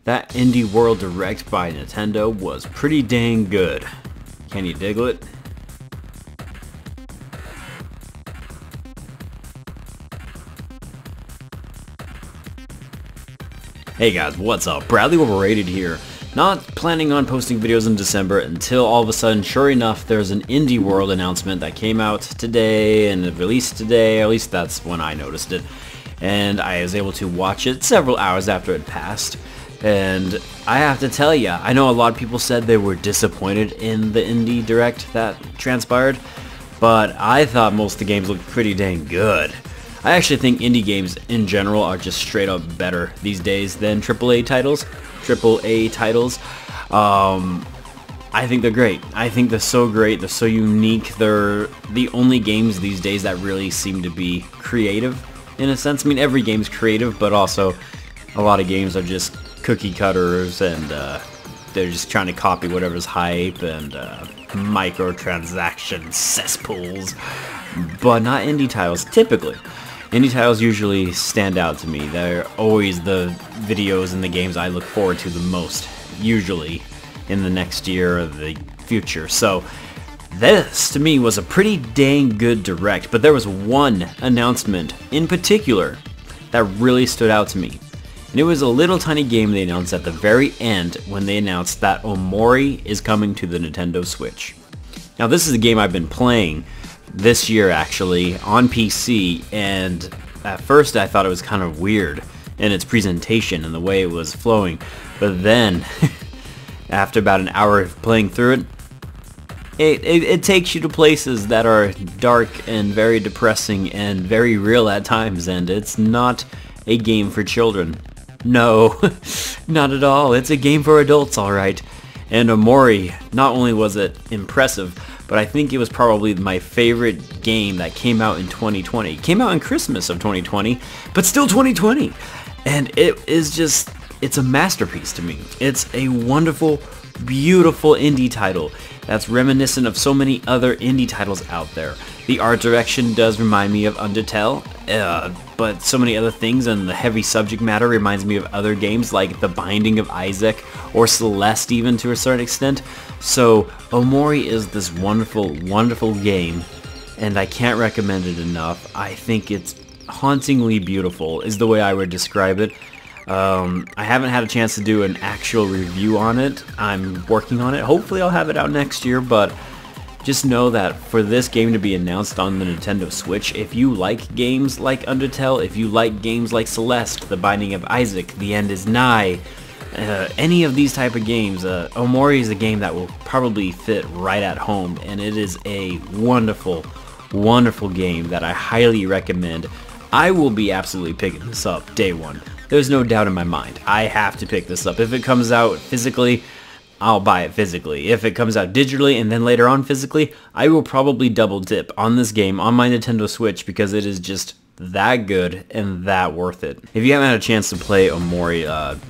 That Indie World Direct by Nintendo was pretty dang good. Can you dig it? Hey guys, what's up? Bradley Overrated here. Not planning on posting videos in December until all of a sudden, sure enough, there's an Indie World announcement that came out today and released today. At least that's when I noticed it. And I was able to watch it several hours after it passed. And I have to tell you, I know a lot of people said they were disappointed in the Indie Direct that transpired, but I thought most of the games looked pretty dang good. I actually think indie games in general are just straight up better these days than AAA titles. I think they're great. I think they're so great, they're so unique, they're the only games these days that really seem to be creative in a sense. I mean, every game's creative, but also a lot of games are just cookie cutters and they're just trying to copy whatever's hype and microtransaction cesspools, but not indie titles typically. Indie titles usually stand out to me. They're always the videos and the games I look forward to the most, usually in the next year or the future. So this, to me, was a pretty dang good direct, but there was one announcement in particular that really stood out to me. And it was a little tiny game they announced at the very end when they announced that Omori is coming to the Nintendo Switch. Now this is a game I've been playing this year actually on PC, and at first I thought it was kind of weird in its presentation and the way it was flowing, but then after about an hour of playing through it takes you to places that are dark and very depressing and very real at times, and it's not a game for children. No, not at all. It's a game for adults, alright. And Omori, not only was it impressive, but I think it was probably my favorite game that came out in 2020. It came out in Christmas of 2020, but still 2020. And it is just, it's a masterpiece to me. It's a wonderful, beautiful indie title that's reminiscent of so many other indie titles out there. The art direction does remind me of Undertale, but so many other things, and the heavy subject matter reminds me of other games like The Binding of Isaac or Celeste even to a certain extent. So Omori is this wonderful, wonderful game, and I can't recommend it enough. I think it's hauntingly beautiful is the way I would describe it. I haven't had a chance to do an actual review on it. I'm working on it. Hopefully I'll have it out next year, but just know that for this game to be announced on the Nintendo Switch, if you like games like Undertale, if you like games like Celeste, The Binding of Isaac, The End is Nigh, any of these type of games, Omori is a game that will probably fit right at home, and it is a wonderful, wonderful game that I highly recommend. I will be absolutely picking this up day one. There's no doubt in my mind. I have to pick this up. If it comes out physically, I'll buy it physically. If it comes out digitally and then later on physically, I will probably double dip on this game on my Nintendo Switch because it is just that good and that worth it. If you haven't had a chance to play Omori,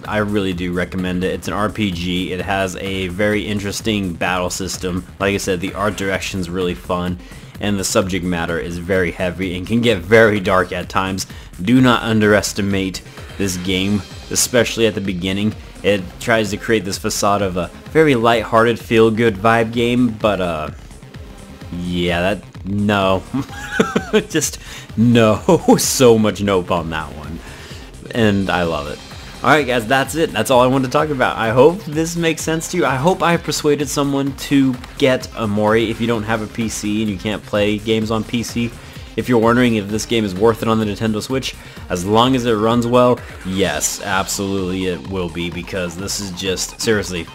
I really do recommend it. It's an RPG. It has a very interesting battle system. Like I said, the art direction's really fun, and the subject matter is very heavy and can get very dark at times. Do not underestimate this game, especially at the beginning. It tries to create this facade of a very light-hearted, feel-good vibe game, but yeah, no. Just no. So much nope on that one. And I love it. Alright guys, that's it. That's all I wanted to talk about. I hope this makes sense to you. I hope I persuaded someone to get Omori if you don't have a PC and you can't play games on PC. If you're wondering if this game is worth it on the Nintendo Switch, as long as it runs well, yes, absolutely it will be, because this is just, seriously,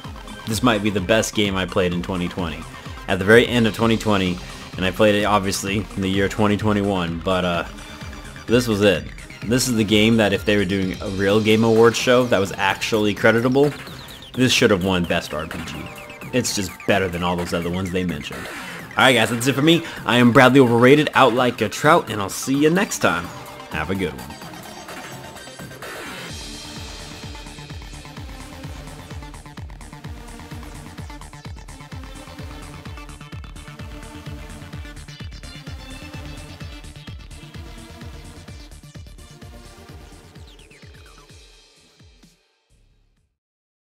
this might be the best game I played in 2020. At the very end of 2020, and I played it obviously in the year 2021, but this was it. This is the game that if they were doing a real Game Awards show that was actually creditable, this should have won Best RPG. It's just better than all those other ones they mentioned. Alright guys, that's it for me. I am Bradley Overrated, out like a trout, and I'll see you next time. Have a good one.